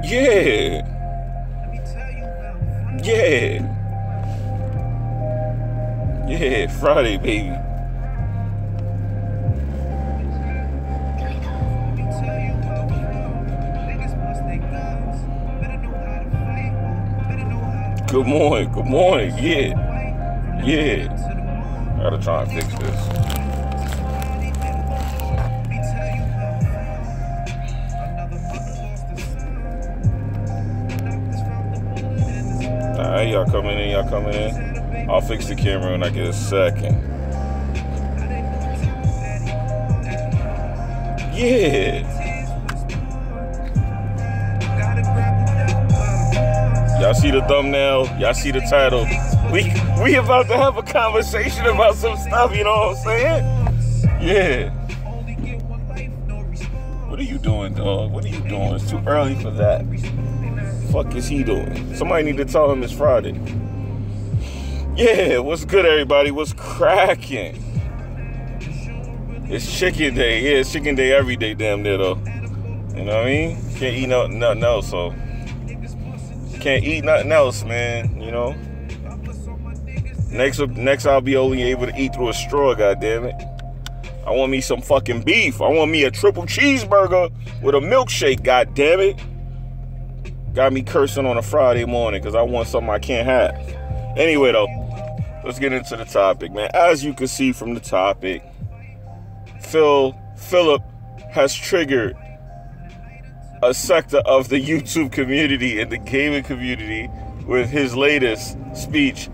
Yeah. Yeah. Yeah, Friday, baby. Good morning, good morning. Yeah. Yeah. I gotta try and fix this. Alright, y'all coming in. I'll fix the camera when I get a second. Yeah. Y'all see the thumbnail? Y'all see the title? We about to have a conversation about some stuff, you know what I'm saying? Yeah. What are you doing, dog? What are you doing? It's too early for that. Fuck is he doing? Somebody need to tell him it's Friday. Yeah, what's good, everybody? What's cracking? It's chicken day. Yeah, it's chicken day every day, damn near, though. You know what I mean? Can't eat nothing else, so. Can't eat nothing else, man, you know? Next I'll be only able to eat through a straw, goddammit. I want me some fucking beef. I want me a triple cheeseburger with a milkshake, goddammit. Got me cursing on a Friday morning because I want something I can't have. Anyway, though, let's get into the topic, man. As you can see from the topic, Philip has triggered a sector of the YouTube community and the gaming community with his latest speech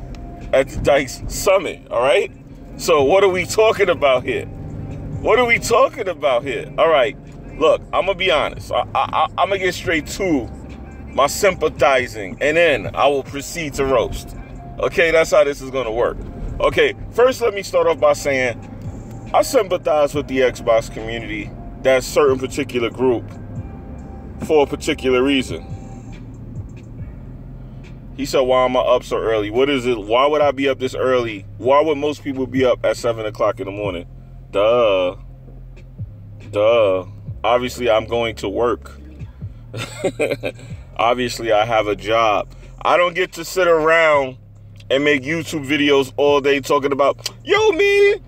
at the Dice Summit, all right? So what are we talking about here? What are we talking about here? All right, look, I'm going to be honest. I'm going to get straight to my sympathizing, and then I will proceed to roast. Okay, that's how this is going to work. Okay, first let me start off by saying I sympathize with the Xbox community, that certain particular group, for a particular reason. He said, why am I up so early? What is it? Why would I be up this early? Why would most people be up at 7 o'clock in the morning? Duh. Obviously, I'm going to work. Obviously, I have a job. I don't get to sit around and make YouTube videos all day talking about, yo, man,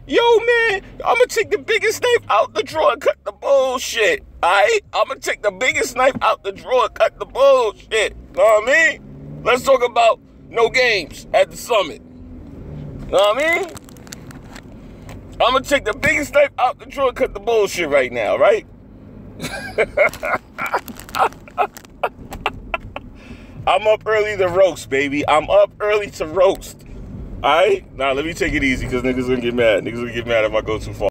I'm going to take the biggest knife out the drawer and cut the bullshit. All right? I'm going to take the biggest knife out the drawer and cut the bullshit. Know what I mean? Let's talk about no games at the summit. Know what I mean? I'm going to take the biggest knife out the drawer and cut the bullshit right now, right? I'm up early to roast, baby. I'm up early to roast. All right? Now, let me take it easy because niggas going to get mad. Niggas going to get mad if I go too far.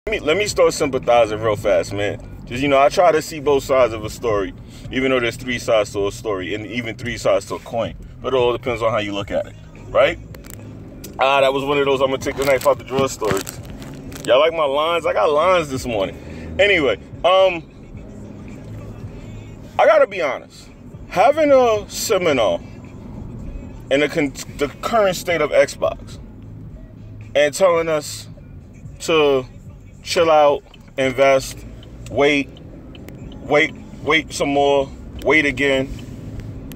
Let me start sympathizing real fast, man. Because, you know, I try to see both sides of a story, even though there's 3 sides to a story and even 3 sides to a coin. But it all depends on how you look at it, right? That was one of those I'm going to take the knife out the drawer stories. Y'all like my lines? I got lines this morning. Anyway, I got to be honest. Having a seminar in the current state of Xbox and telling us to chill out, invest, wait some more, wait again.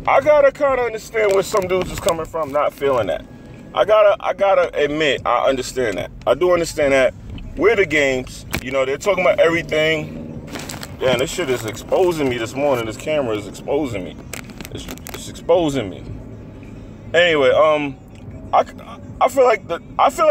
I gotta kind of understand where some dudes is coming from not feeling that. I gotta admit, I understand that. I do understand that. We're the games, you know, they're talking about everything. Yeah, this shit is exposing me this morning. This camera is exposing me. It's exposing me. Anyway, I feel like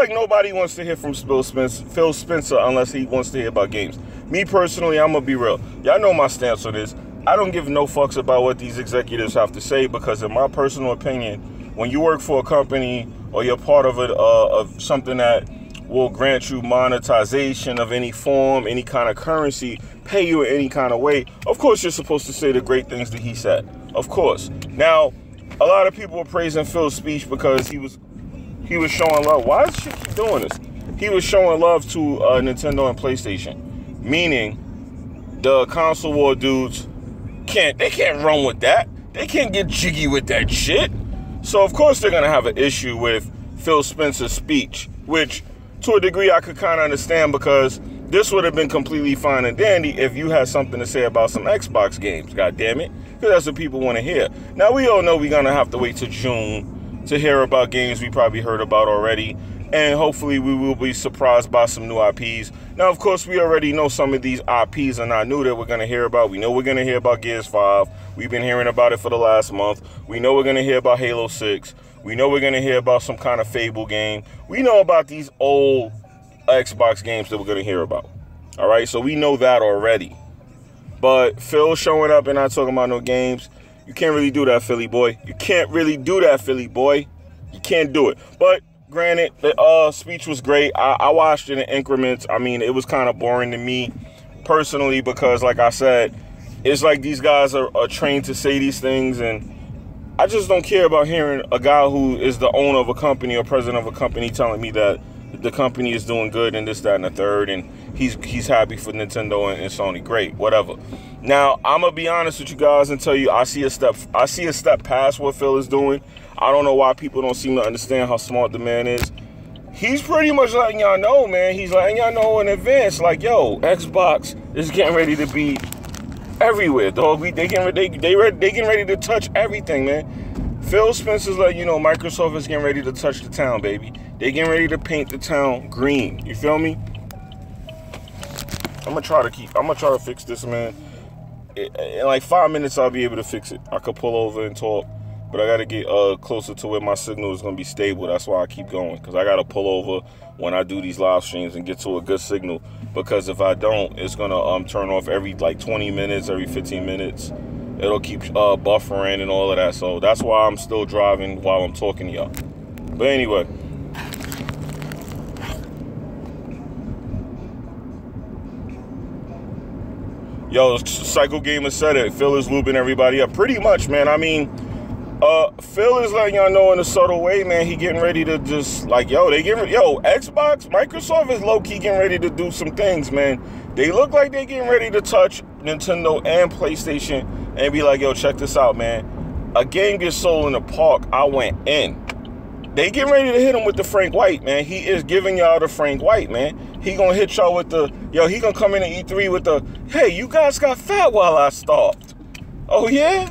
nobody wants to hear from Phil Spencer unless he wants to hear about games. Me personally, I'm gonna be real. Y'all know my stance on this. I don't give no fucks about what these executives have to say because, in my personal opinion, when you work for a company or you're part of it, of something that will grant you monetization of any form, any kind of currency, pay you in any kind of way, of course you're supposed to say the great things that he said. Of course. Now, a lot of people were praising Phil's speech because he was showing love. Why does she keep doing this? He was showing love to Nintendo and PlayStation, meaning the console war dudes can't run with that. They can't get jiggy with that shit. So of course they're gonna have an issue with Phil Spencer's speech, which to a degree I could kind of understand because this would have been completely fine and dandy if you had something to say about some Xbox games, god damn it. Because that's what people want to hear. Now, we all know we're going to have to wait till June to hear about games we probably heard about already. And hopefully we will be surprised by some new IPs. Now, of course, we already know some of these IPs are not new that we're going to hear about. We know we're going to hear about Gears 5. We've been hearing about it for the last month. We know we're going to hear about Halo 6. We know we're going to hear about some kind of Fable game. We know about these old Xbox games that we're going to hear about. All right, so we know that already. But Phil showing up and not talking about no games, you can't really do that, Philly boy. You can't really do that, Philly boy. You can't do it. But granted, the speech was great. I watched it in increments. I mean, it was kind of boring to me personally because, like I said, it's like these guys are trained to say these things, and I just don't care about hearing a guy who is the owner of a company or president of a company telling me that the company is doing good and this, that, and the third, and he's happy for Nintendo and Sony. Great, whatever. Now, I'm gonna be honest with you guys and tell you I see a step past what Phil is doing. I don't know why people don't seem to understand how smart the man is. He's pretty much letting y'all know, man. He's letting y'all know in advance, like, yo, Xbox is getting ready to be everywhere, dog. They getting ready to touch everything, man. Phil Spencer's letting you know Microsoft is getting ready to touch the town, baby. They getting ready to paint the town green. You feel me? I'm gonna try to fix this, man. In like 5 minutes, I'll be able to fix it. I could pull over and talk. But I got to get closer to where my signal is going to be stable. That's why I keep going. Because I got to pull over when I do these live streams and get to a good signal. Because if I don't, it's going to turn off every like 20 minutes, every 15 minutes. It'll keep buffering and all of that. So that's why I'm still driving while I'm talking to y'all. But anyway. Yo, Psycho Gamer said it. Phil is looping everybody up. Pretty much, man. I mean, Phil is letting y'all know in a subtle way, man, he getting ready to just, like, Xbox, Microsoft is low-key getting ready to do some things, man. They look like they getting ready to touch Nintendo and PlayStation and be like, yo, check this out, man. A game gets sold in the park, I went in. They getting ready to hit him with the Frank White, man. He is giving y'all the Frank White, man. He gonna hit y'all with the, he gonna come in at E3 with the, hey, you guys got fat while I starved. Oh, yeah?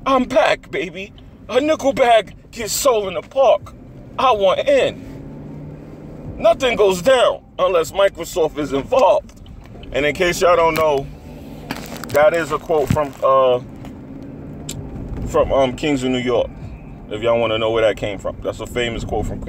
I'm back, baby. A nickel bag gets sold in the park. I want in. Nothing goes down unless Microsoft is involved. And in case y'all don't know, that is a quote from Kings of New York. If y'all want to know where that came from. That's a famous quote from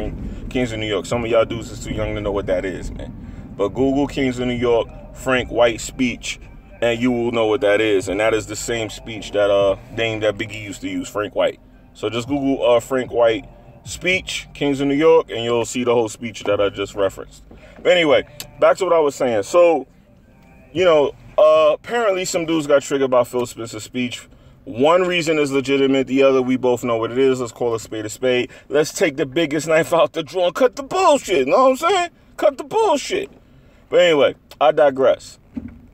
Kings of New York. Some of y'all dudes is too young to know what that is, man. But Google Kings of New York, Frank White speech, and you will know what that is. And that is the same speech that name that Biggie used to use, Frank White. So just Google Frank White speech, Kings of New York, and you'll see the whole speech that I just referenced. But anyway, back to what I was saying. So, apparently some dudes got triggered by Phil Spencer's speech. One reason is legitimate. The other, we both know what it is. Let's call a spade a spade. Let's take the biggest knife out the drawer and cut the bullshit. Know what I'm saying? Cut the bullshit. But anyway, I digress.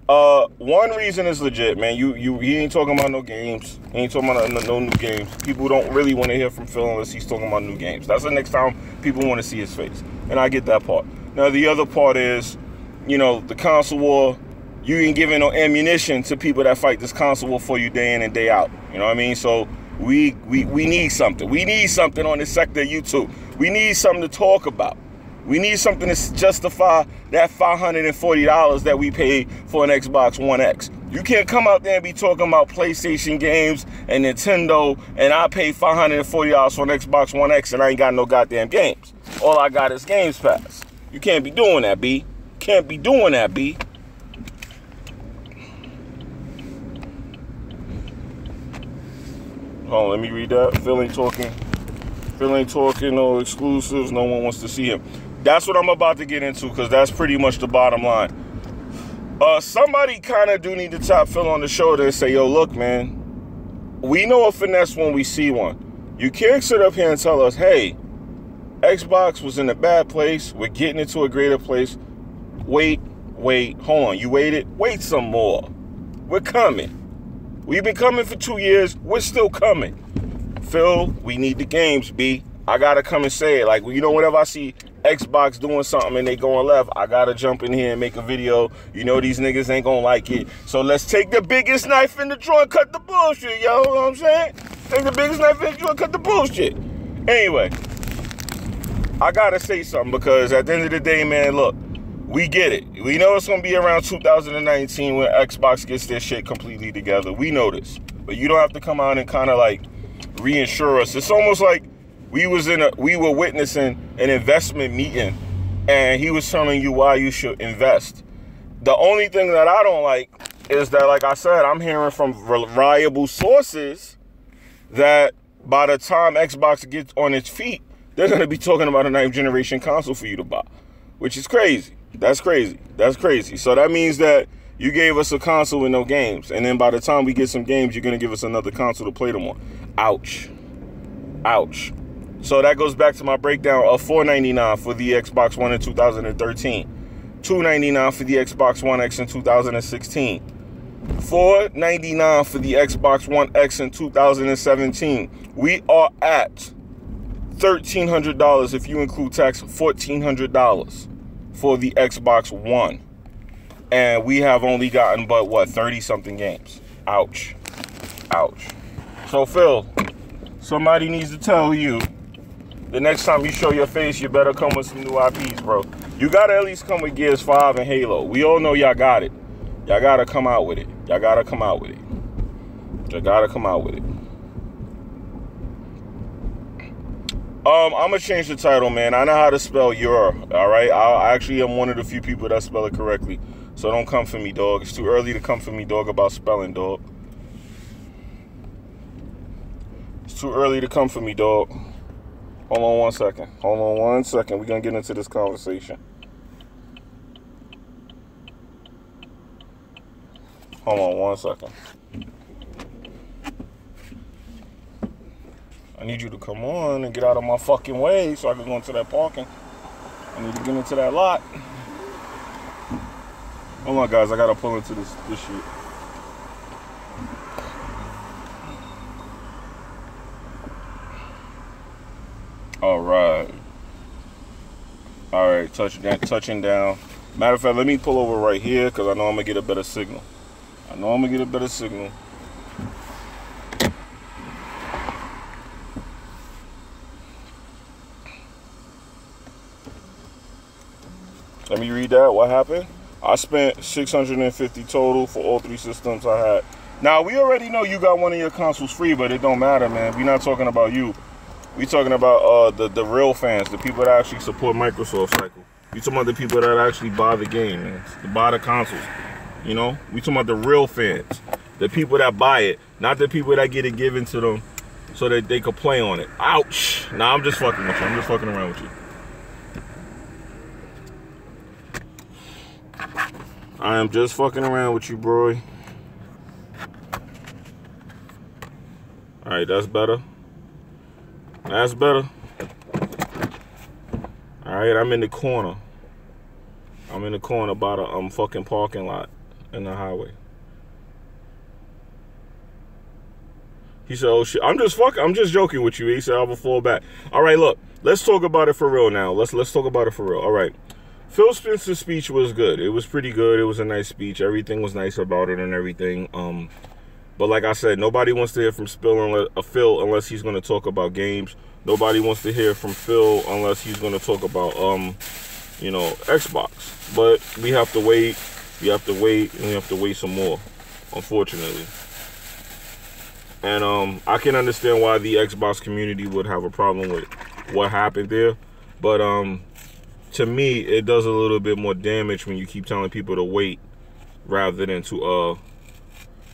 One reason is legit, man. He ain't talking about no games. He ain't talking about no new games. People don't really want to hear from Phil unless he's talking about new games. That's the next time people want to see his face. And I get that part. Now, the other part is, the console war, you ain't giving no ammunition to people that fight this console war for you day in and day out. You know what I mean? So we need something. We need something on this sector of YouTube. We need something to talk about. We need something to justify that $540 that we paid for an Xbox One X. You can't come out there and be talking about PlayStation games and Nintendo, and I paid $540 for an Xbox One X and I ain't got no goddamn games. All I got is Games Pass. You can't be doing that, B. Can't be doing that, B. Hold on, let me read that. Phil ain't talking, no exclusives. No one wants to see him. That's what I'm about to get into because that's pretty much the bottom line. Somebody kind of do need to tap Phil on the shoulder and say, yo, look, man, we know a finesse when we see one. You can't sit up here and tell us, hey, Xbox was in a bad place. We're getting into a greater place. Wait, hold on. You waited? Wait some more. We're coming. We've been coming for 2 years. We're still coming. Phil, we need the games, B. I gotta come and say it. Like, you know, whenever I see Xbox doing something and they going left, I gotta jump in here and make a video. You know these niggas ain't gonna like it. So let's take the biggest knife in the drawer and cut the bullshit, yo. You know what I'm saying? Take the biggest knife in the drawer and cut the bullshit. Anyway, I gotta say something because at the end of the day, man, look, we get it. We know it's gonna be around 2019 when Xbox gets their shit completely together. We know this. But you don't have to come out and kind of like reassure us. It's almost like we were witnessing an investment meeting and he was telling you why you should invest. The only thing that I don't like is that, like I said, I'm hearing from reliable sources that by the time Xbox gets on its feet, they're going to be talking about a 9th generation console for you to buy, which is crazy. That's crazy. That's crazy. So that means that you gave us a console with no games, and then by the time we get some games, you're going to give us another console to play them on. Ouch. Ouch. So that goes back to my breakdown of $499 for the Xbox One in 2013, $299 for the Xbox One X in 2016, $499 for the Xbox One X in 2017. We are at $1,300 if you include tax, $1,400 for the Xbox One. And we have only gotten, but what, 30-something games. Ouch. Ouch. So, Phil, somebody needs to tell you, the next time you show your face, you better come with some new IPs, bro. You gotta at least come with Gears 5 and Halo. We all know y'all got it. Y'all gotta come out with it. Y'all gotta come out with it. Y'all gotta come out with it. I'm gonna change the title, man. I know how to spell your, all right? I actually am one of the few people that spell it correctly. So don't come for me, dog. It's too early to come for me, dog, about spelling, dog. It's too early to come for me, dog. Hold on one second. Hold on one second. We're gonna get into this conversation. Hold on one second. I need you to come on and get out of my fucking way so I can go into that parking. I need to get into that lot. Hold on, guys. I gotta pull into this shit. All right. All right. Touching down. Matter of fact, let me pull over right here because I know I'm gonna get a better signal. Let me read that. What happened? I spent $650 total for all 3 systems I had. Now, we already know you got one of your consoles free, but it don't matter, man. We're not talking about you. We talking about the real fans, the people that actually support Microsoft cycle. We talking about the people that actually buy the game, man, to buy the consoles. You know, we talking about the real fans, the people that buy it, not the people that get it given to them so that they could play on it. Ouch! Nah, I'm just fucking with you. I'm just fucking around with you. I am just fucking around with you, bro. All right, that's better. That's better. All right, I'm in the corner. I'm in the corner by the fucking parking lot in the highway. He said, "Oh shit, I'm just joking with you." He said, "I will fall back." All right, look, let's talk about it for real now. Let's talk about it for real. All right. Phil Spencer's speech was good. It was pretty good. It was a nice speech. Everything was nice about it and everything. But like I said, nobody wants to hear from Phil unless he's going to talk about games. Nobody wants to hear from Phil unless he's going to talk about, you know, Xbox. But we have to wait. We have to wait, and we have to wait some more, unfortunately. And I can understand why the Xbox community would have a problem with what happened there. But to me, it does a little bit more damage when you keep telling people to wait rather than to,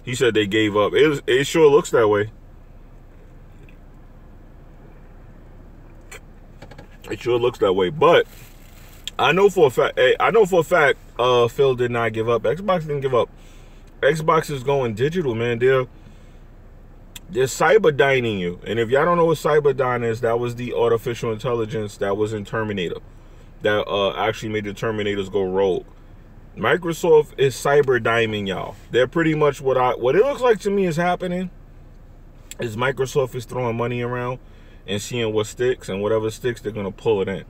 he said they gave up. It sure looks that way. It sure looks that way. But I know for a fact, Phil did not give up. Xbox didn't give up. Xbox is going digital, man. They're cyber dining you. And if y'all don't know what cyber dying is, that was the artificial intelligence that was in Terminator. That actually made the Terminators go rogue. Microsoft is cyber diming y'all. They're pretty much what it looks like to me is happening is Microsoft is throwing money around and seeing what sticks, and whatever sticks, they're going to pull it in.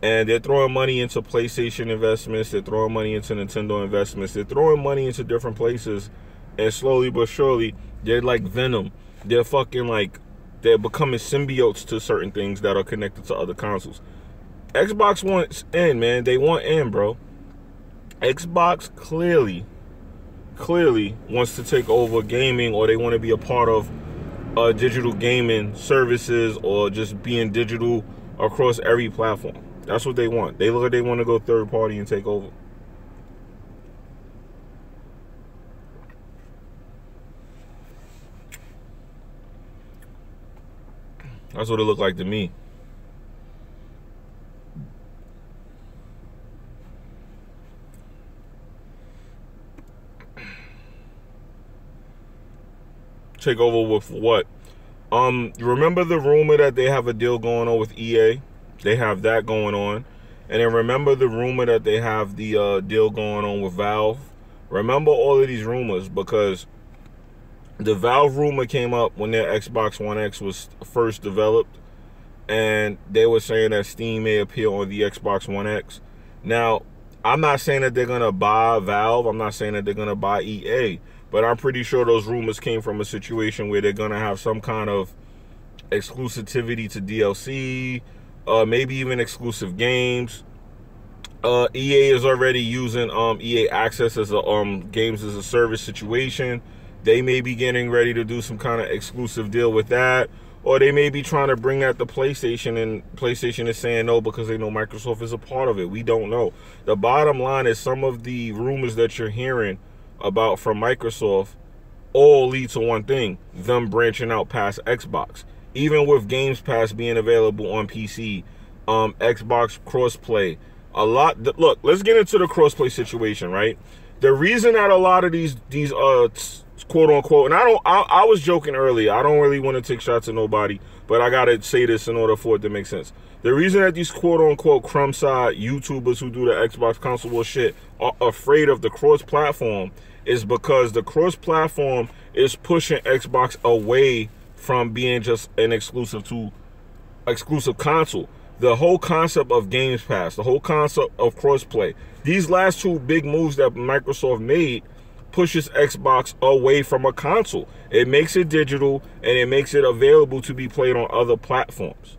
And they're throwing money into PlayStation investments. They're throwing money into Nintendo investments. They're throwing money into different places. And slowly but surely, they're like Venom. They're fucking like, they're becoming symbiotes to certain things that are connected to other consoles. Xbox wants in, man. They want in, bro. Xbox clearly wants to take over gaming, or they want to be a part of digital gaming services, or just being digital across every platform. That's what they want. They look like they want to go third party and take over. That's what it looked like to me. Take over with what? You remember the rumor that they have a deal going on with EA? They have that going on. And then remember the rumor that they have the deal going on with Valve? Remember all of these rumors, because the Valve rumor came up when their Xbox One X was first developed, and they were saying that Steam may appear on the Xbox One X. Now, I'm not saying that they're going to buy Valve. I'm not saying that they're going to buy EA. But I'm pretty sure those rumors came from a situation where they're going to have some kind of exclusivity to DLC, maybe even exclusive games. EA is already using EA Access as a games as a service situation. They may be getting ready to do some kind of exclusive deal with that, or they may be trying to bring that to PlayStation, and PlayStation is saying no because they know Microsoft is a part of it. We don't know. The bottom line is some of the rumors that you're hearing about from Microsoft all lead to one thing: them branching out past Xbox. Even with Games Pass being available on PC, Xbox crossplay, look, let's get into the crossplay situation, right? The reason that a lot of these quote unquote, and I was joking earlier, I don't really want to take shots at nobody, but I gotta say this in order for it to make sense. The reason that these quote unquote crumb side YouTubers who do the Xbox console war shit are afraid of the cross platform is because the cross platform is pushing Xbox away from being just an exclusive console. The whole concept of Games Pass, the whole concept of crossplay, these last two big moves that Microsoft made pushes Xbox away from a console. It makes it digital, and it makes it available to be played on other platforms.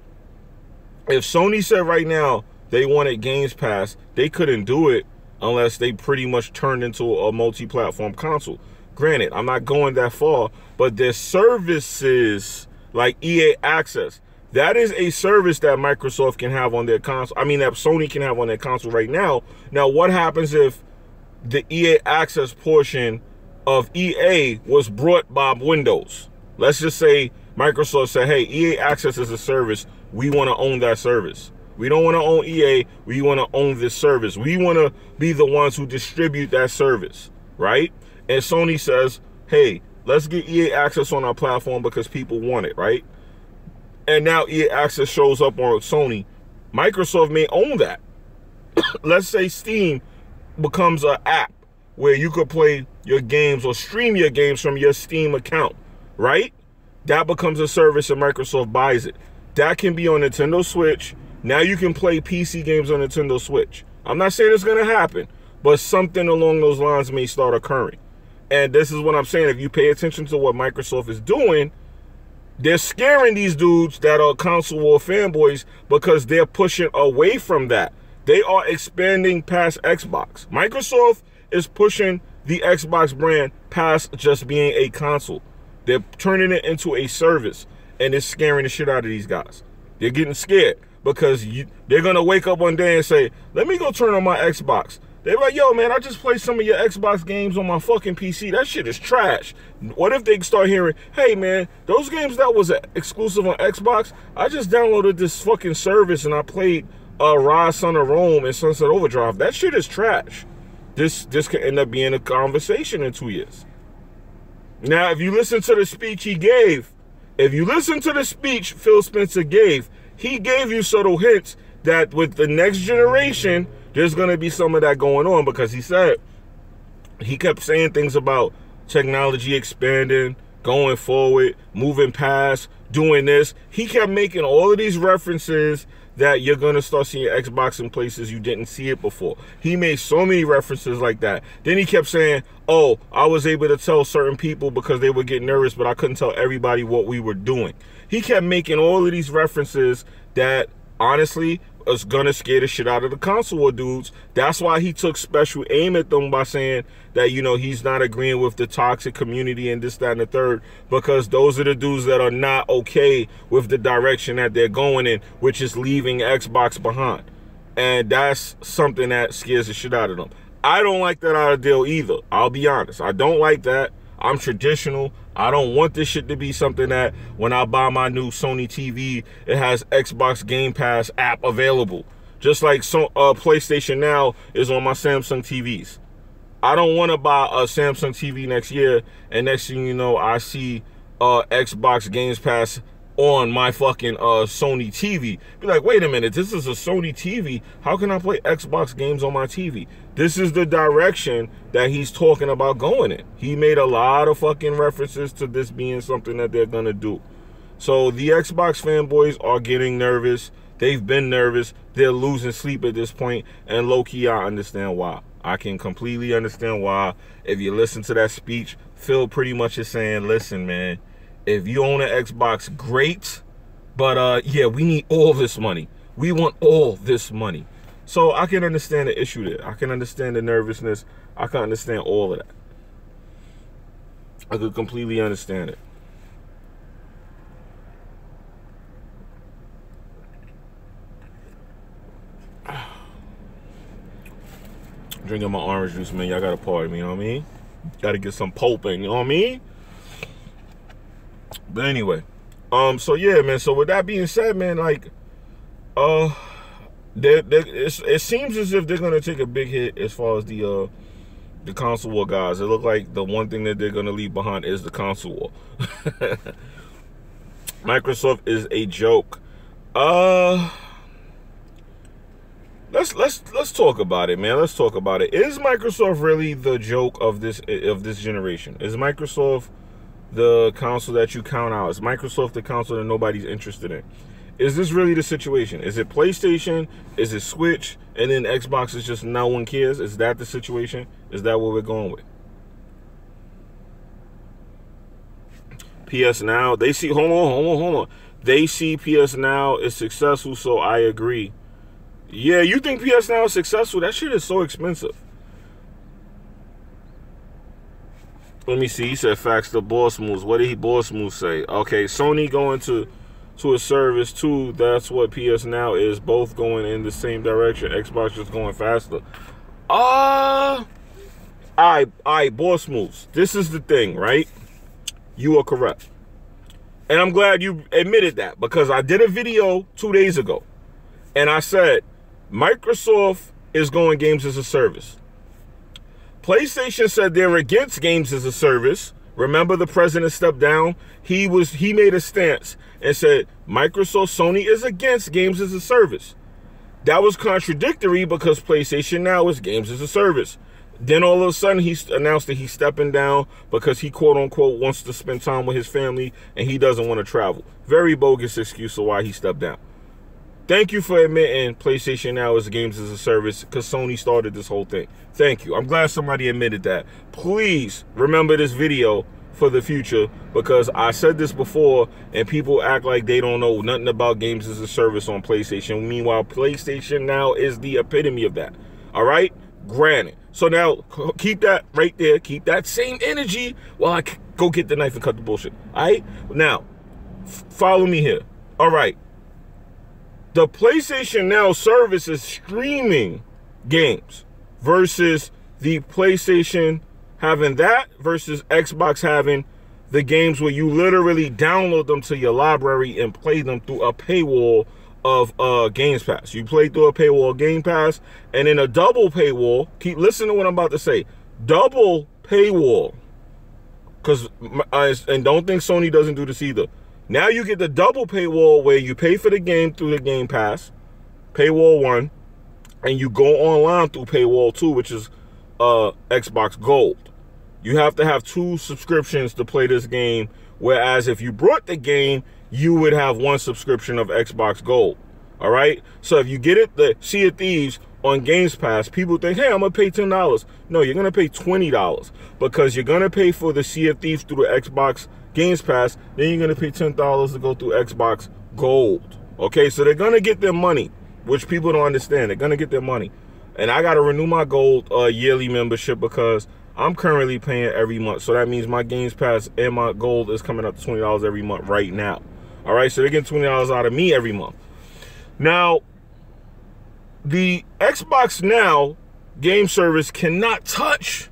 If Sony said right now they wanted Games Pass, they couldn't do it unless they pretty much turned into a multi-platform console. Granted, I'm not going that far, but their services like EA Access, that is a service that Microsoft can have on their console. I mean, that Sony can have on their console right now. Now, what happens if the EA Access portion of EA was brought by Windows? Let's just say Microsoft said, hey, EA Access is a service. We want to own that service. We don't want to own EA. We want to own this service. We want to be the ones who distribute that service, right? And Sony says, hey, let's get EA Access on our platform because people want it, right? And now EA Access shows up on Sony. Microsoft may own that. Let's say Steam becomes an app where you could play your games or stream your games from your Steam account, right? That becomes a service and Microsoft buys it. That can be on Nintendo Switch. Now you can play PC games on Nintendo Switch. I'm not saying it's going to happen, but something along those lines may start occurring. And this is what I'm saying. If you pay attention to what Microsoft is doing, they're scaring these dudes that are console war fanboys because they're pushing away from that. They are expanding past Xbox. Microsoft is pushing the Xbox brand past just being a console. They're turning it into a service, and it's scaring the shit out of these guys. They're getting scared because they're going to wake up one day and say, let me go turn on my Xbox. They're like, yo, man, I just played some of your Xbox games on my fucking PC. That shit is trash. What if they start hearing, hey, man, those games that was exclusive on Xbox, I just downloaded this fucking service and I played Rise, Son of Rome and Sunset Overdrive. That shit is trash. This could end up being a conversation in 2 years. Now, if you listen to the speech he gave, Phil Spencer gave, he gave you subtle hints that with the next generation, there's going to be some of that going on, because he kept saying things about technology expanding, going forward, moving past, doing this. He kept making all of these references that you're going to start seeing Xbox in places you didn't see it before. He made so many references like that. Then he kept saying, oh, I was able to tell certain people because they would get nervous, but I couldn't tell everybody what we were doing. He kept making all of these references that, honestly, was going to scare the shit out of the console war dudes. That's why he took special aim at them by saying that, you know, he's not agreeing with the toxic community and this, that, and the third, because those are the dudes that are not okay with the direction that they're going in, which is leaving Xbox behind. And that's something that scares the shit out of them. I don't like that out of deal either. I'll be honest. I don't like that. I'm traditional. I don't want this shit to be something that when I buy my new Sony TV, it has Xbox Game Pass app available. Just like PlayStation Now is on my Samsung TVs. I don't want to buy a Samsung TV next year, and next thing you know, I see Xbox Games Pass on my fucking Sony TV. Be like, wait a minute, this is a Sony TV. How can I play Xbox games on my TV? This is the direction that he's talking about going in. He made a lot of fucking references to this being something that they're gonna do. So the Xbox fanboys are getting nervous. They've been nervous. They're losing sleep at this point. And low-key, I understand why. I can completely understand why. If you listen to that speech, Phil pretty much is saying, listen, man, if you own an Xbox, great. But yeah, we need all this money. We want all this money. So I can understand the issue there. I can understand the nervousness. I can understand all of that. I could completely understand it. Drinking my orange juice, man. Y'all gotta pardon me, you know what I mean? Gotta get some pulp in, you know what I mean? But anyway, so yeah, man. So with that being said, man, like, it seems as if they're gonna take a big hit as far as the console war guys. It look like the one thing that they're gonna leave behind is the console war. Microsoft is a joke. Let's talk about it, man. Let's talk about it. Is Microsoft really the joke of this generation? Is Microsoft the console that you count out? Is Microsoft the console that nobody's interested in? Is this really the situation? Is it PlayStation? Is it Switch? And then Xbox is just no one cares? Is that the situation? Is that what we're going with? PS Now, they see, hold on. They see PS Now is successful, so I agree. Yeah, you think PS Now is successful? That shit is so expensive. Let me see. He said facts to Boss Moves. What did Boss Moves say? Okay, Sony going to a service too. That's what PS Now is. Both going in the same direction. Xbox just going faster. All right, Boss Moves. This is the thing, right? You are correct. And I'm glad you admitted that, because I did a video 2 days ago. And I said, Microsoft is going games as a service. PlayStation said they're against games as a service. Remember, the president stepped down. He made a stance and said Microsoft, Sony is against games as a service. That was contradictory because PlayStation Now is games as a service. Then all of a sudden he announced that he's stepping down because he quote unquote wants to spend time with his family and he doesn't want to travel. Very bogus excuse of why he stepped down. Thank you for admitting PlayStation Now is games as a service, because Sony started this whole thing. Thank you. I'm glad somebody admitted that. Please remember this video for the future, because I said this before and people act like they don't know nothing about games as a service on PlayStation. Meanwhile, PlayStation Now is the epitome of that. All right? Granted. So now keep that right there. Keep that same energy while I go get the knife and cut the bullshit. All right? Now, follow me here. All right. The PlayStation Now service is streaming games versus the PlayStation having that versus Xbox having the games where you literally download them to your library and play them through a paywall of Games Pass. You play through a paywall Game Pass, and in a double paywall, keep listening to what I'm about to say, double paywall, because and don't think Sony doesn't do this either. Now you get the double paywall where you pay for the game through the Game Pass, paywall 1, and you go online through paywall 2, which is Xbox Gold. You have to have 2 subscriptions to play this game, whereas if you brought the game, you would have 1 subscription of Xbox Gold. All right? So if you get it, the Sea of Thieves on Games Pass, people think, hey, I'm going to pay $10. No, you're going to pay $20 because you're going to pay for the Sea of Thieves through the Xbox Games Pass. Then you're going to pay $10 to go through Xbox Gold. Okay? So they're going to get their money, which people don't understand. They're going to get their money. And I got to renew my Gold yearly membership because I'm currently paying every month. So that means my Games Pass and my Gold is coming up to $20 every month right now. All right? So they're getting $20 out of me every month. Now, the Xbox Now game service cannot touch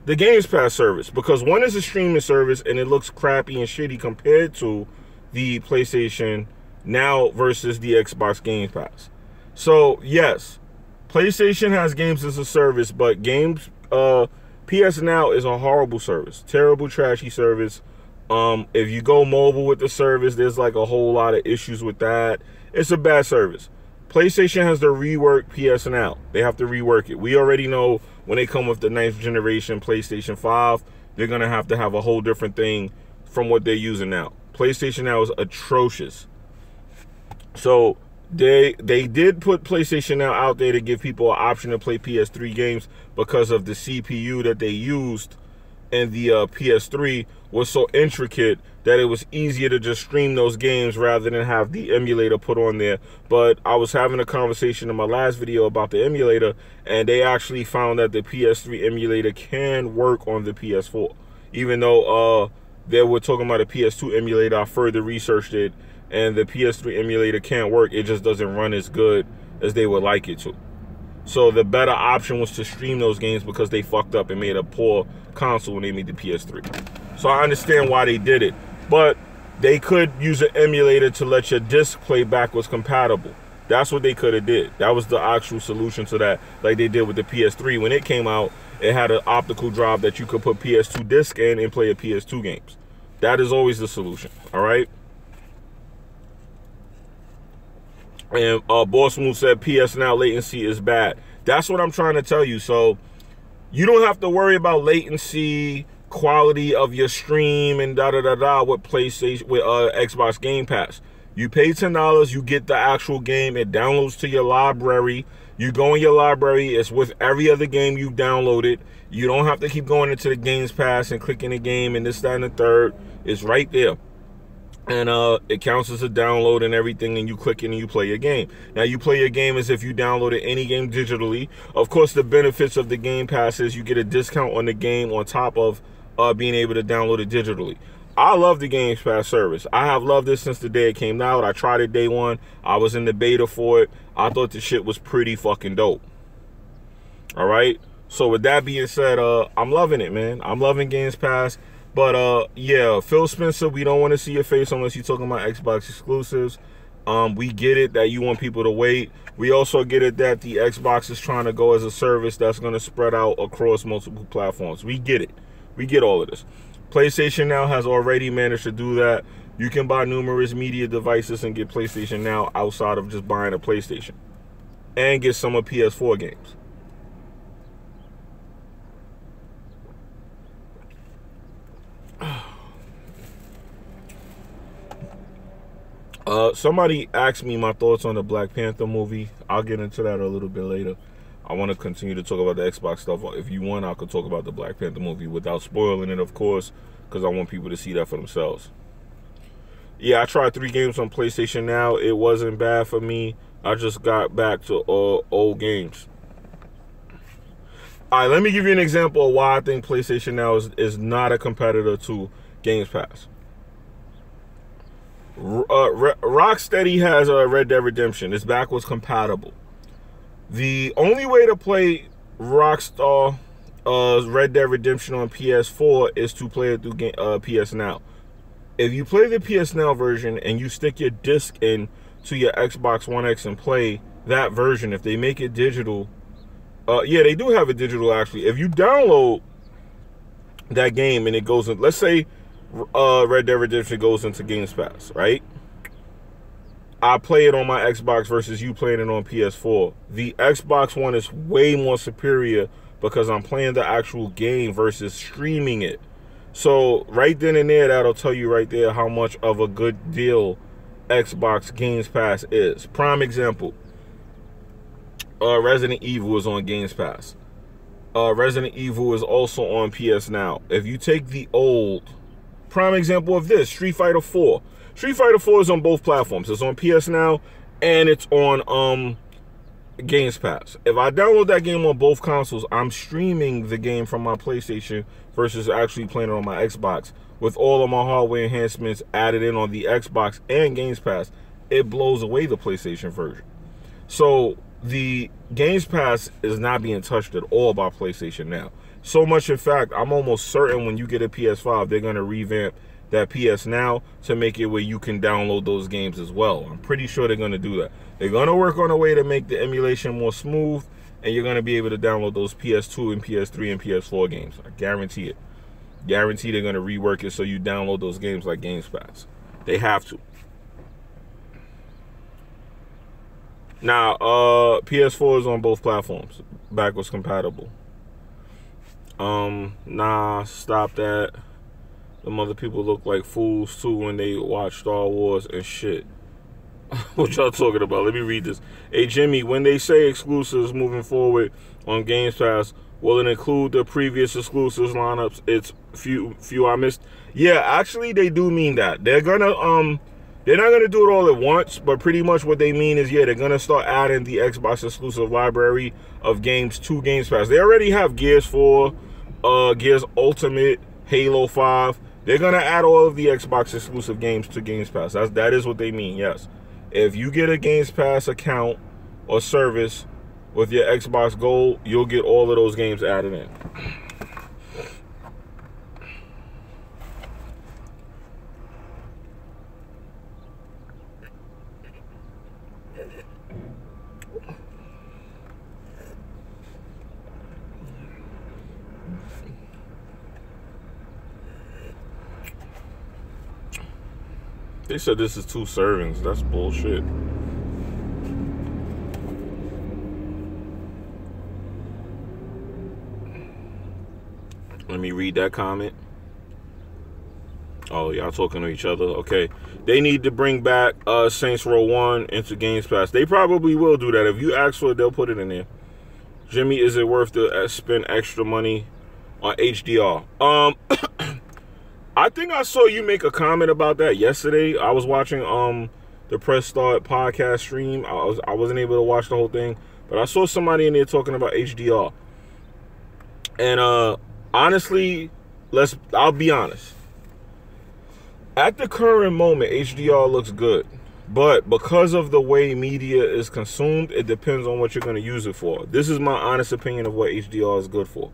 the Games Pass service because one is a streaming service and it looks crappy and shitty compared to the PlayStation Now versus the Xbox Game Pass. So, yes, PlayStation has games as a service, but PS Now is a horrible service. Terrible, trashy service. If you go mobile with the service, there's like a whole lot of issues with that. It's a bad service. PlayStation has to rework PS Now. They have to rework it. We already know when they come with the 9th generation PlayStation 5, they're going to have a whole different thing from what they're using now. PlayStation Now is atrocious. So they did put PlayStation Now out there to give people an option to play PS3 games because of the CPU that they used in the PS3 was so intricate that it was easier to just stream those games rather than have the emulator put on there. But I was having a conversation in my last video about the emulator, and they actually found that the PS3 emulator can work on the PS4. Even though they were talking about a PS2 emulator, I further researched it, and the PS3 emulator can't work. It just doesn't run as good as they would like it to. So the better option was to stream those games because they fucked up and made a poor console when they made the PS3. So I understand why they did it. But they could use an emulator to let your disc play backwards compatible. That's what they could have did. That was the actual solution to that, like they did with the PS3. When it came out, it had an optical drive that you could put PS2 disc in and play a PS2 games. That is always the solution, all right? And Boss Move said PS Now latency is bad. That's what I'm trying to tell you. So you don't have to worry about latency, quality of your stream, and da-da-da-da with PlayStation, with Xbox Game Pass. You pay $10, you get the actual game. It downloads to your library. You go in your library. It's with every other game you downloaded. You don't have to keep going into the Games Pass and clicking the game and this, that, and the third. It's right there. And it counts as a download and everything, and you click it and you play your game. Now, you play your game as if you downloaded any game digitally. Of course, the benefits of the Game Pass is you get a discount on the game on top of being able to download it digitally. I love the Games Pass service. I have loved it since the day it came out. I tried it day one. I was in the beta for it. I thought the shit was pretty fucking dope. All right? So with that being said, I'm loving it, man. I'm loving Games Pass. But, yeah, Phil Spencer, we don't want to see your face unless you're talking about Xbox exclusives. We get it that you want people to wait. We also get it that the Xbox is trying to go as a service that's going to spread out across multiple platforms. We get it. We get all of this. PlayStation Now has already managed to do that. You can buy numerous media devices and get PlayStation Now outside of just buying a PlayStation. And get some of PS4 games. Somebody asked me my thoughts on the Black Panther movie. I'll get into that a little bit later. I want to continue to talk about the Xbox stuff. If you want, I could talk about the Black Panther movie without spoiling it, of course, because I want people to see that for themselves. Yeah, I tried 3 games on PlayStation Now. It wasn't bad for me. I just got back to old games. All right, let me give you an example of why I think PlayStation Now is not a competitor to Games Pass. Rocksteady has Red Dead Redemption. It's backwards compatible. The only way to play Rockstar Red Dead Redemption on PS4 is to play it through PS Now. If you play the PS Now version and you stick your disc in to your Xbox One X and play that version, if they make it digital, yeah, they do have it digital actually. If you download that game and it goes in, let's say Red Dead Redemption goes into Games Pass, right? I play it on my Xbox versus you playing it on PS4. The Xbox One is way more superior because I'm playing the actual game versus streaming it. So right then and there, that'll tell you right there how much of a good deal Xbox Games Pass is. Prime example, Resident Evil is on Games Pass. Resident Evil is also on PS Now. If you take the old, prime example of this, Street Fighter 4. Street Fighter 4 is on both platforms. It's on PS Now and it's on Games Pass. If I download that game on both consoles, I'm streaming the game from my PlayStation versus actually playing it on my Xbox. With all of my hardware enhancements added in on the Xbox and Games Pass, it blows away the PlayStation version. So the Games Pass is not being touched at all by PlayStation Now. So much, in fact, I'm almost certain when you get a PS5, they're going to revamp that PS Now to make it where you can download those games as well. I'm pretty sure they're going to do that. They're going to work on a way to make the emulation more smooth, and you're going to be able to download those PS2 and PS3 and PS4 games. I guarantee it. Guarantee they're going to rework it so you download those games like Games Pass. They have to. Now, PS4 is on both platforms. Backwards compatible. Nah, stop that. Them other people look like fools too when they watch Star Wars and shit. What y'all talking about? Let me read this. Hey Jimmy, when they say exclusives moving forward on Games Pass, will it include the previous exclusives lineups? It's few I missed. Yeah, actually they do mean that. They're not gonna do it all at once, but pretty much what they mean is, yeah, they're gonna start adding the Xbox exclusive library of games to Games Pass. They already have Gears 4, Gears Ultimate, Halo 5. They're gonna add all of the Xbox exclusive games to Games Pass. That is what they mean, yes. If you get a Games Pass account or service with your Xbox Gold, you'll get all of those games added in. They said this is 2 servings. That's bullshit. Let me read that comment. Oh, y'all talking to each other. Okay. They need to bring back Saints Row 1 into Games Pass. They probably will do that. If you ask for it, they'll put it in there. Jimmy, is it worth to spend extra money on HDR? I think I saw you make a comment about that yesterday. I was watching the Press Start podcast stream. I wasn't able to watch the whole thing, but I saw somebody in there talking about HDR. And honestly, I'll be honest. At the current moment, HDR looks good. But because of the way media is consumed, it depends on what you're going to use it for. This is my honest opinion of what HDR is good for.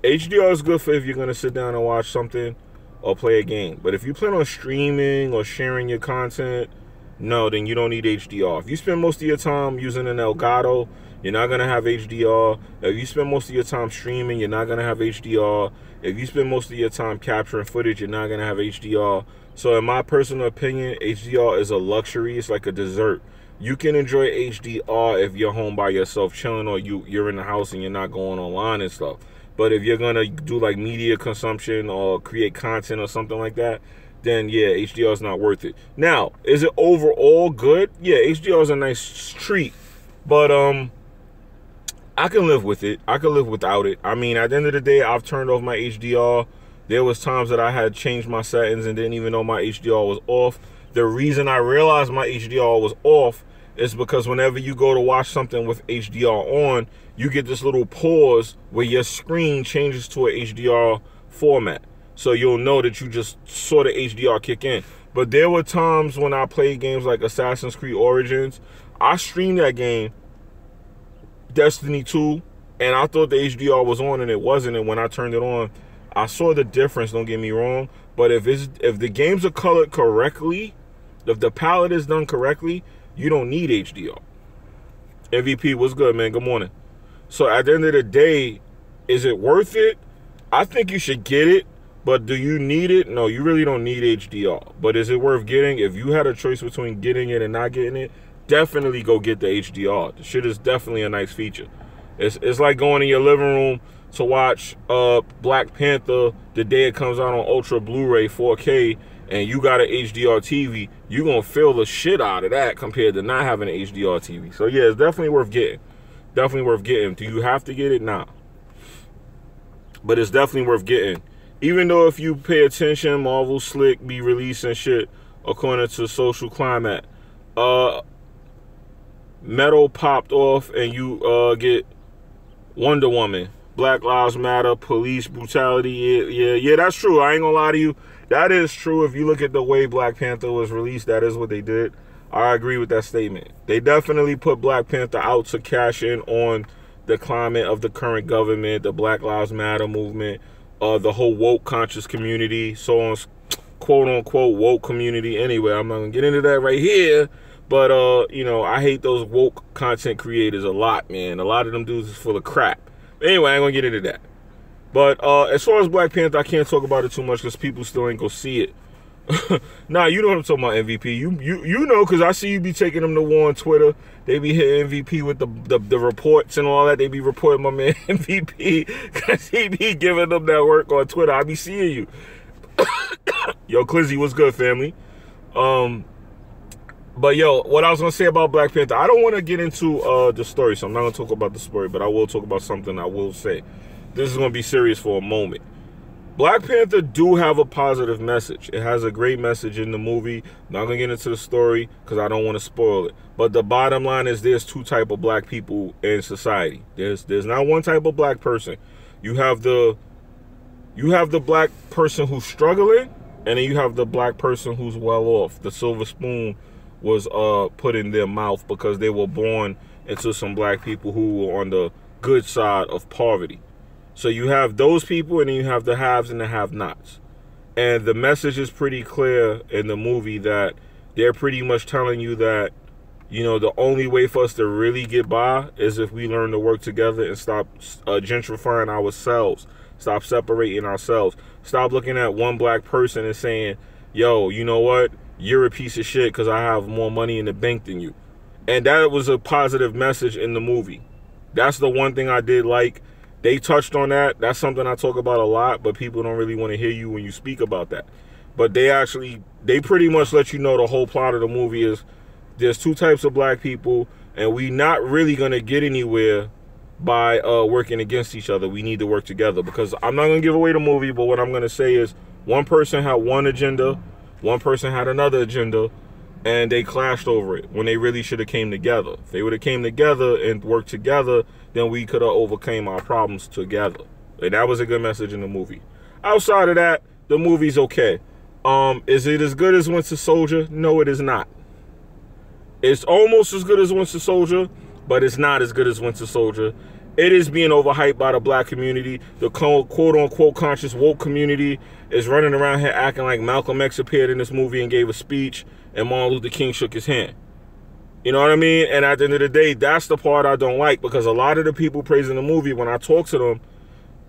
HDR is good for if you're going to sit down and watch something or play a game. But if you plan on streaming or sharing your content, no, then you don't need HDR. If you spend most of your time using an Elgato, you're not going to have HDR. If you spend most of your time streaming, you're not going to have HDR. If you spend most of your time capturing footage, you're not going to have HDR. So in my personal opinion, HDR is a luxury. It's like a dessert. You can enjoy HDR if you're home by yourself chilling, or you're in the house and you're not going online and stuff. But if you're going to do like media consumption or create content or something like that, then yeah, HDR is not worth it. Now, is it overall good? Yeah, HDR is a nice treat. But I can live with it. I can live without it. I mean, at the end of the day, I've turned off my HDR. There was times that I had changed my settings and didn't even know my HDR was off. The reason I realized my HDR was off is because whenever you go to watch something with HDR on, you get this little pause where your screen changes to a HDR format. So you'll know that you just saw the HDR kick in. But there were times when I played games like Assassin's Creed Origins. I streamed that game, Destiny 2, and I thought the HDR was on and it wasn't. And when I turned it on, I saw the difference, don't get me wrong. But if the games are colored correctly, if the palette is done correctly, you don't need HDR. MVP, what's good, man? Good morning. So at the end of the day, is it worth it? I think you should get it, but do you need it? No, you really don't need HDR. But is it worth getting? If you had a choice between getting it and not getting it, definitely go get the HDR. The shit is definitely a nice feature. It's like going in your living room to watch Black Panther the day it comes out on Ultra Blu-ray 4K, and you got an HDR TV. You're going to feel the shit out of that compared to not having an HDR TV. So, yeah, it's definitely worth getting. Definitely worth getting. Do you have to get it? Nah. But it's definitely worth getting. Even though if you pay attention, Marvel slick be releasing shit according to Social Climate. Metal popped off and you get Wonder Woman. Black Lives Matter, police brutality. Yeah, that's true. I ain't gonna lie to you. That is true. If you look at the way Black Panther was released, that is what they did. I agree with that statement. They definitely put Black Panther out to cash in on the climate of the current government, the Black Lives Matter movement, the whole woke conscious community, so on, quote unquote woke community. Anyway, I'm not gonna get into that right here. But you know, I hate those woke content creators a lot, man. A lot of them dudes is full of crap. Anyway, I ain't gonna get into that. But as far as Black Panther, I can't talk about it too much because people still ain't gonna see it. Nah, you know what I'm talking about, MVP. You know, because I see you be taking them to war on Twitter. They be hitting MVP with the reports and all that. They be reporting my man MVP because he be giving them that work on Twitter. I be seeing you. Yo, Clizzy, what's good, family? But yo, what I was gonna say about Black Panther, I don't want to get into the story, so I'm not gonna talk about the story, but I will talk about something I will say. This is gonna be serious for a moment. Black Panther do have a positive message. It has a great message in the movie. I'm not gonna get into the story because I don't want to spoil it. But the bottom line is there's two types of black people in society. There's not one type of black person. You have the black person who's struggling, and then you have the black person who's well off. The silver spoon was put in their mouth because they were born into some black people who were on the good side of poverty. So you have those people, and then you have the haves and the have-nots. And the message is pretty clear in the movie that they're pretty much telling you that, you know, the only way for us to really get by is if we learn to work together and stop gentrifying ourselves, stop separating ourselves, stop looking at one black person and saying, yo, you know what? You're a piece of shit because I have more money in the bank than you. And that was a positive message in the movie. That's the one thing I did like. They touched on that. That's something I talk about a lot, but people don't really want to hear you when you speak about that. But they pretty much let you know the whole plot of the movie is there's two types of black people, and we not really going to get anywhere by working against each other. We need to work together, because I'm not going to give away the movie, but what I'm going to say is one person had one agenda, one person had another agenda, and they clashed over it when they really should have came together. If they would have came together and worked together, then we could have overcame our problems together. And that was a good message in the movie. Outside of that, the movie's okay. Is it as good as Winter Soldier? No, it is not. It's almost as good as Winter Soldier, but it's not as good as Winter Soldier. It is being overhyped by the black community. The quote-unquote conscious woke community is running around here acting like Malcolm X appeared in this movie and gave a speech and Martin Luther King shook his hand. You know what I mean? And at the end of the day, that's the part I don't like, because a lot of the people praising the movie, when I talk to them,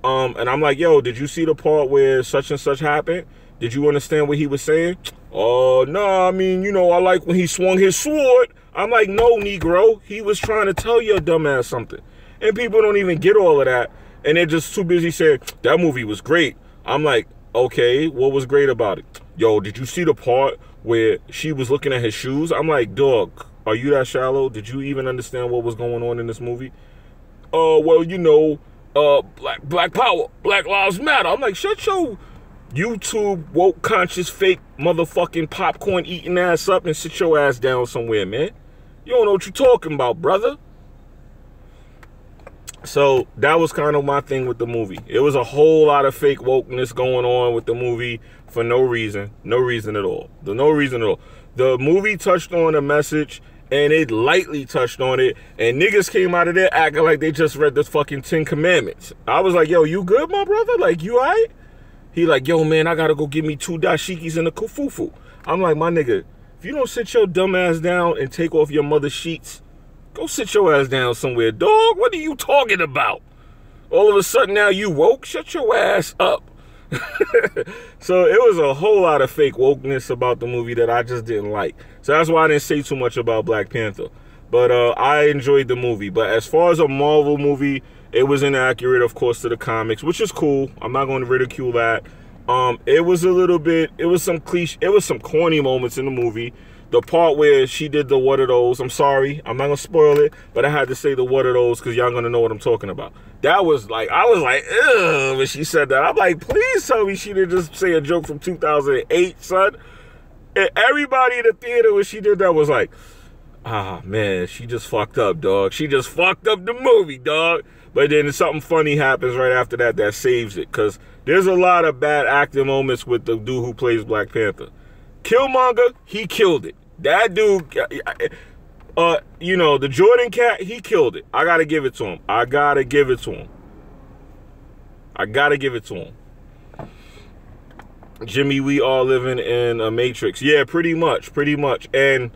and I'm like, yo, did you see the part where such and such happened? Did you understand what he was saying? Oh, no, I mean, you know, I like when he swung his sword. I'm like, no, Negro. He was trying to tell your dumbass something. And people don't even get all of that. And they're just too busy saying, that movie was great. I'm like, okay, what was great about it? Yo, did you see the part where she was looking at his shoes? I'm like, dog, are you that shallow? Did you even understand what was going on in this movie? Oh, well, you know, black power, Black Lives Matter. I'm like, shut your YouTube woke conscious fake motherfucking popcorn eating ass up and sit your ass down somewhere, man. You don't know what you're talking about, brother. So that was kind of my thing with the movie. It was a whole lot of fake wokeness going on with the movie for no reason. No reason at all. No reason at all. The movie touched on a message, and it lightly touched on it, and niggas came out of there acting like they just read the fucking 10 Commandments. I was like, yo, you good, my brother? Like, you all right? He like, yo, man, I gotta go get me 2 dashikis and a kufufu. I'm like, my nigga, if you don't sit your dumb ass down and take off your mother's sheets, go sit your ass down somewhere, dog. What are you talking about? All of a sudden now you woke? Shut your ass up. So it was a whole lot of fake wokeness about the movie that I just didn't like. So that's why I didn't say too much about Black Panther. But I enjoyed the movie. But as far as a Marvel movie, it was inaccurate, of course, to the comics, which is cool. I'm not going to ridicule that. It was a little bit, it was some cliche, it was some corny moments in the movie. The part where she did the what are those, I'm sorry, I'm not going to spoil it, but I had to say the what are those because y'all going to know what I'm talking about. That was like, I was like, ugh, when she said that. I'm like, please tell me she didn't just say a joke from 2008, son. And everybody in the theater when she did that was like, ah, man, she just fucked up, dog. She just fucked up the movie, dog. But then something funny happens right after that that saves it. Because there's a lot of bad acting moments with the dude who plays Black Panther. Killmonger, he killed it. That dude, you know, the Jordan Cat, he killed it. I got to give it to him. I got to give it to him. I got to give it to him. Jimmy, we all living in a Matrix. Yeah, pretty much. And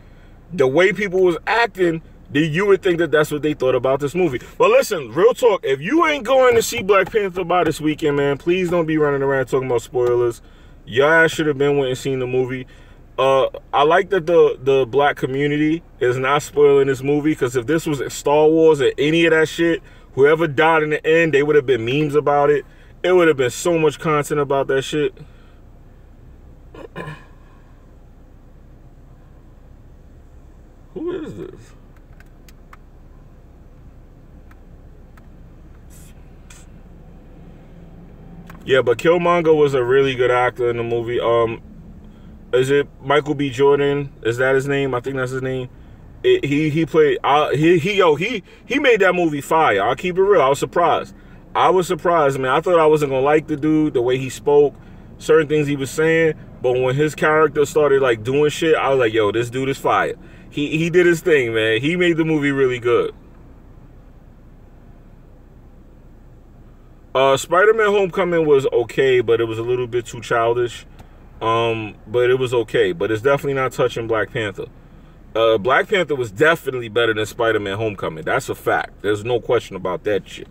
the way people was acting, you would think that that's what they thought about this movie. But listen, real talk, if you ain't going to see Black Panther by this weekend, man, please don't be running around talking about spoilers. Y'all should have been went and seen the movie. I like that the black community is not spoiling this movie, because if this was Star Wars or any of that shit, whoever died in the end, they would have been memes about it. It would have been so much content about that shit. Who is this? Yeah, but Killmonger was a really good actor in the movie. Is it Michael B. Jordan? Is that his name? I think that's his name. He played. He made that movie fire. I'll keep it real. I was surprised. Man. I thought I wasn't gonna like the dude, the way he spoke, certain things he was saying. But when his character started like doing shit, I was like, yo, this dude is fire. He did his thing, man. He made the movie really good. Spider-Man Homecoming was okay, but it was a little bit too childish. But it was okay. But it's definitely not touching Black Panther. Black Panther was definitely better than Spider-Man Homecoming. That's a fact. There's no question about that shit.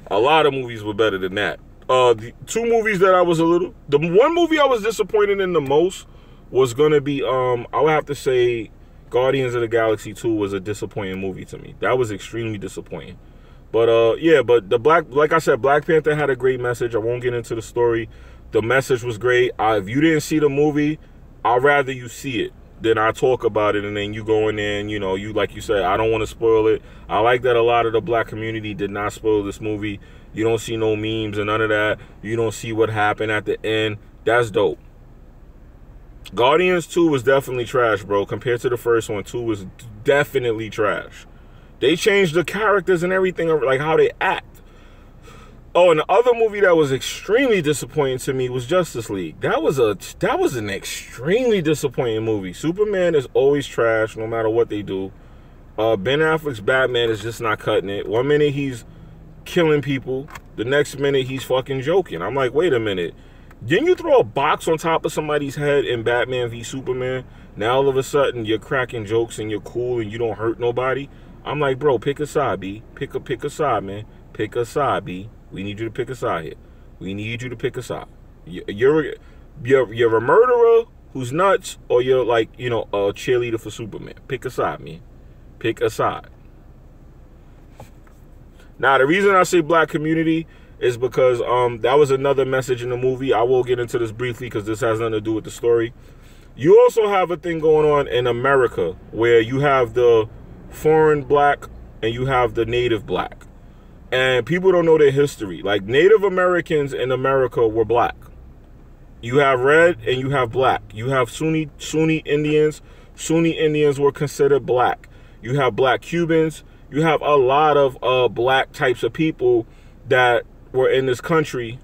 A lot of movies were better than that. The two movies that I was the one movie I was disappointed in the most was gonna be, I would have to say Guardians of the Galaxy 2 was a disappointing movie to me. That was extremely disappointing. But yeah, but like I said, Black Panther had a great message. I won't get into the story. The message was great. If you didn't see the movie, I'd rather you see it than I talk about it and then you go in there and, you know, you, like you said, I don't want to spoil it. I like that a lot of the black community did not spoil this movie. You don't see no memes and none of that. You don't see what happened at the end. That's dope. Guardians 2 was definitely trash, bro. Compared to the first one, 2 was definitely trash. They changed the characters and everything, like how they act. Oh, and the other movie that was extremely disappointing to me was Justice League. That was an extremely disappointing movie. Superman is always trash, no matter what they do. Ben Affleck's Batman is just not cutting it. One minute he's killing people, the next minute he's fucking joking. I'm like, wait a minute. Didn't you throw a box on top of somebody's head in Batman v Superman? Now all of a sudden you're cracking jokes and you're cool and you don't hurt nobody. I'm like, bro, pick a side, B. Pick a side, man. Pick a side, B. We need you to pick a side here. We need you to pick a side. You're a murderer who's nuts, or you're like, you know, a cheerleader for Superman. Pick a side, man. Pick a side. Now, the reason I say black community is because that was another message in the movie. I will get into this briefly because this has nothing to do with the story. You also have a thing going on in America where you have the foreign black and you have the native black. And people don't know their history. Like, Native Americans in America were black. You have red and you have black. You have Sunni Indians. Sunni Indians were considered black. You have black Cubans. You have a lot of black types of people that were in this country,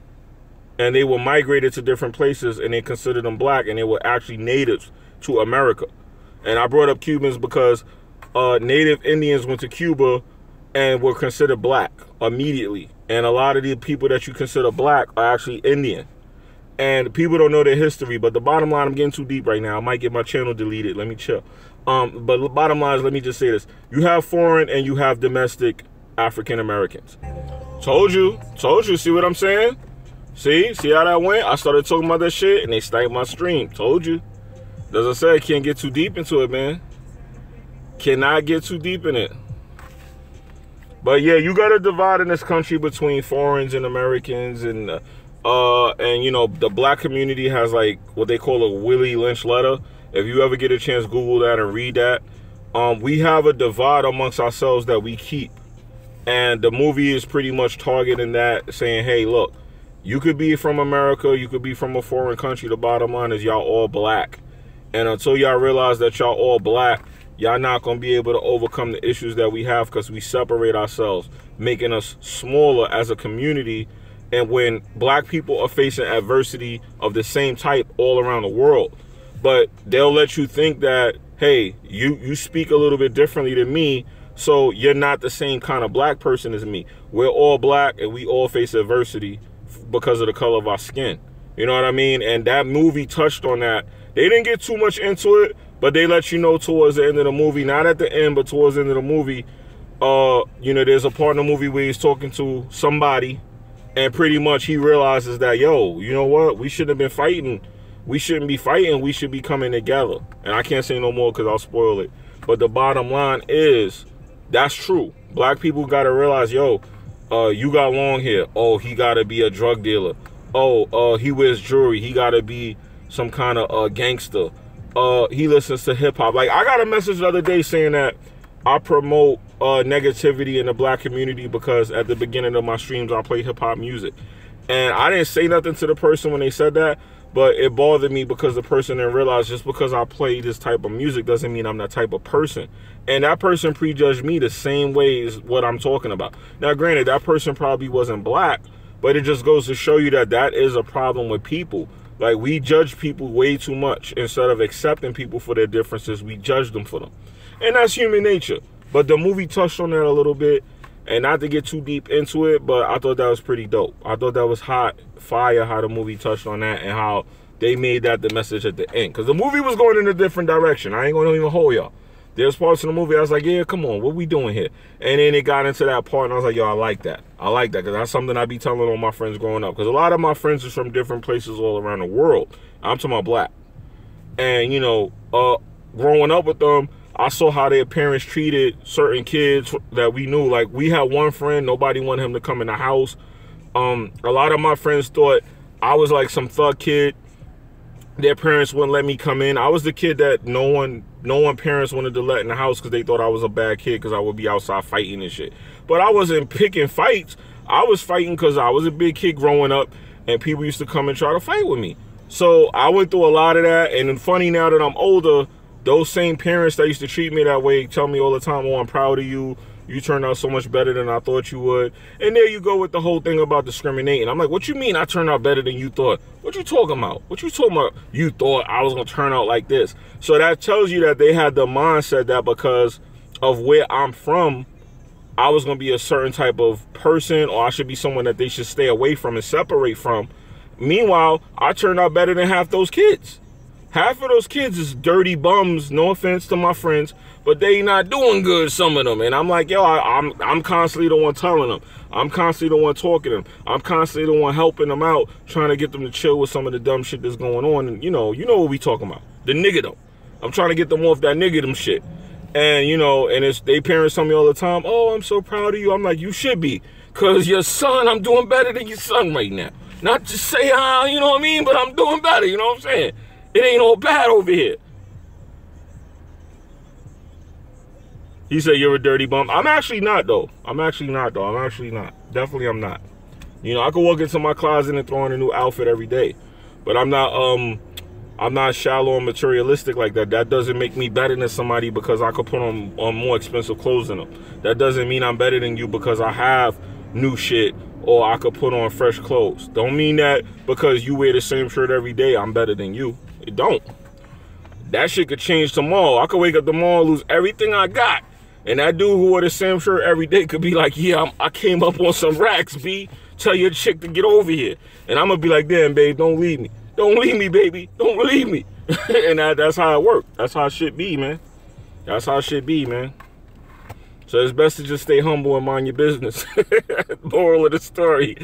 and they were migrated to different places, and they considered them black, and they were actually natives to America. And I brought up Cubans because Native Indians went to Cuba and were considered black immediately. And a lot of the people that you consider black are actually Indian. And people don't know their history. But the bottom line, I'm getting too deep right now. I might get my channel deleted. Let me chill. But the bottom line is, let me just say this. You have foreign and you have domestic African Americans. Told you. See what I'm saying? See how that went? I started talking about that shit and they sniped my stream. Told you. As I said, can't get too deep into it, man. Cannot get too deep in it. But yeah, you got to divide in this country between foreigners and Americans, and you know, the black community has like what they call a Willie Lynch letter. If you ever get a chance, Google that and read that. We have a divide amongst ourselves that we keep. And the movie is pretty much targeting that, saying, hey, look, you could be from America, you could be from a foreign country. The bottom line is y'all all black. And until y'all realize that y'all all black, y'all not going to be able to overcome the issues that we have because we separate ourselves, making us smaller as a community. And when black people are facing adversity of the same type all around the world, but they'll let you think that, hey, you speak a little bit differently than me, so you're not the same kind of black person as me. We're all black and we all face adversity because of the color of our skin. You know what I mean? And that movie touched on that. They didn't get too much into it, but they let you know towards the end of the movie, not at the end, but towards the end of the movie, you know, there's a part in the movie where he's talking to somebody, and pretty much he realizes that, yo, you know what? We shouldn't have been fighting. We shouldn't be fighting. We should be coming together. And I can't say no more because I'll spoil it. But the bottom line is, that's true. Black people got to realize, yo, you got long hair. Oh, he got to be a drug dealer. Oh, he wears jewelry. He got to be some kind of gangster. He listens to hip hop. Like, I got a message the other day saying that I promote negativity in the black community because at the beginning of my streams, I play hip hop music. And I didn't say nothing to the person when they said that, but it bothered me because the person didn't realize just because I play this type of music doesn't mean I'm that type of person. And that person prejudged me the same way as what I'm talking about. Now, granted, that person probably wasn't black, but it just goes to show you that that is a problem with people. Like, we judge people way too much. Instead of accepting people for their differences, we judge them for them. And that's human nature. But the movie touched on that a little bit. And not to get too deep into it, but I thought that was pretty dope. I thought that was hot fire how the movie touched on that and how they made that the message at the end. Because the movie was going in a different direction. I ain't going to even hold y'all. There's parts in the movie I was like, yeah, come on, what we doing here? And then it got into that part and I was like, yo, I like that. I like that because that's something I be telling all my friends growing up. Because a lot of my friends are from different places all around the world. I'm talking about black. And, you know, growing up with them, I saw how their parents treated certain kids that we knew. Like, we had one friend, nobody wanted him to come in the house. A lot of my friends thought I was like some thug kid. Their parents wouldn't let me come in. I was the kid that no one parents wanted to let in the house because they thought I was a bad kid because I would be outside fighting and shit. But I wasn't picking fights. I was fighting because I was a big kid growing up and people used to come and try to fight with me. So I went through a lot of that. And funny, now that I'm older, those same parents that used to treat me that way tell me all the time, oh, I'm proud of you. You turned out so much better than I thought you would. And there you go with the whole thing about discriminating. I'm like, what you mean I turned out better than you thought? What you talking about? What you talking about? You thought I was going to turn out like this. So that tells you that they had the mindset that because of where I'm from, I was going to be a certain type of person, or I should be someone that they should stay away from and separate from. Meanwhile, I turned out better than half those kids. Half of those kids is dirty bums, no offense to my friends, but they not doing good, some of them. And I'm like, yo, I'm constantly the one telling them. I'm constantly the one talking to them. I'm constantly the one helping them out, trying to get them to chill with some of the dumb shit that's going on. And you know what we talking about. The niggerdom. I'm trying to get them off that niggerdom shit. And, you know, and it's they parents tell me all the time, oh, I'm so proud of you. I'm like, you should be. Because your son, I'm doing better than your son right now. Not to say, you know what I mean, but I'm doing better, you know what I'm saying? It ain't all bad over here. He said, you're a dirty bum. I'm actually not, though. I'm actually not. Definitely I'm not. You know, I could walk into my closet and throw on a new outfit every day. But I'm not shallow and materialistic like that. That doesn't make me better than somebody because I could put on more expensive clothes than them. That doesn't mean I'm better than you because I have new shit or I could put on fresh clothes. Don't mean that because you wear the same shirt every day, I'm better than you. It don't. That shit could change tomorrow. I could wake up tomorrow and lose everything I got. And that dude who wore the same shirt every day could be like, yeah, I came up on some racks, B. Tell your chick to get over here. And I'm going to be like, damn, babe, don't leave me. Don't leave me, baby. Don't leave me. And that's how it works. That's how it should be, man. That's how it should be, man. So it's best to just stay humble and mind your business. Moral of the story.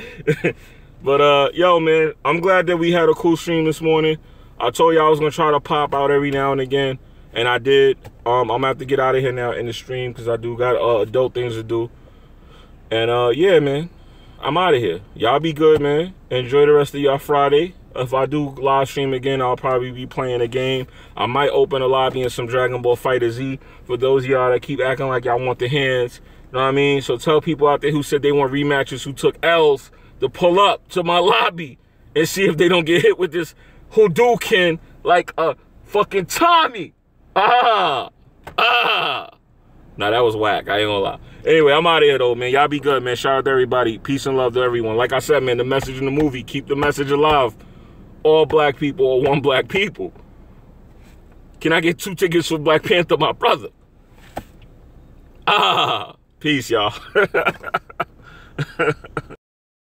But, yo, man, I'm glad that we had a cool stream this morning. I told you I was going to try to pop out every now and again. And I did. I'm going to have to get out of here now in the stream because I do got adult things to do. And, yeah, man. I'm out of here. Y'all be good, man. Enjoy the rest of y'all Friday. If I do live stream again, I'll probably be playing a game. I might open a lobby in some Dragon Ball FighterZ for those of y'all that keep acting like y'all want the hands. You know what I mean? So tell people out there who said they want rematches, who took L's, to pull up to my lobby and see if they don't get hit with this Hadouken like a fucking Tommy. Nah, that was whack. I ain't gonna lie. Anyway, I'm out of here, though, man. Y'all be good, man. Shout out to everybody. Peace and love to everyone. Like I said, man, the message in the movie, keep the message alive. All black people or one black people. Can I get 2 tickets for Black Panther, my brother? Peace, y'all.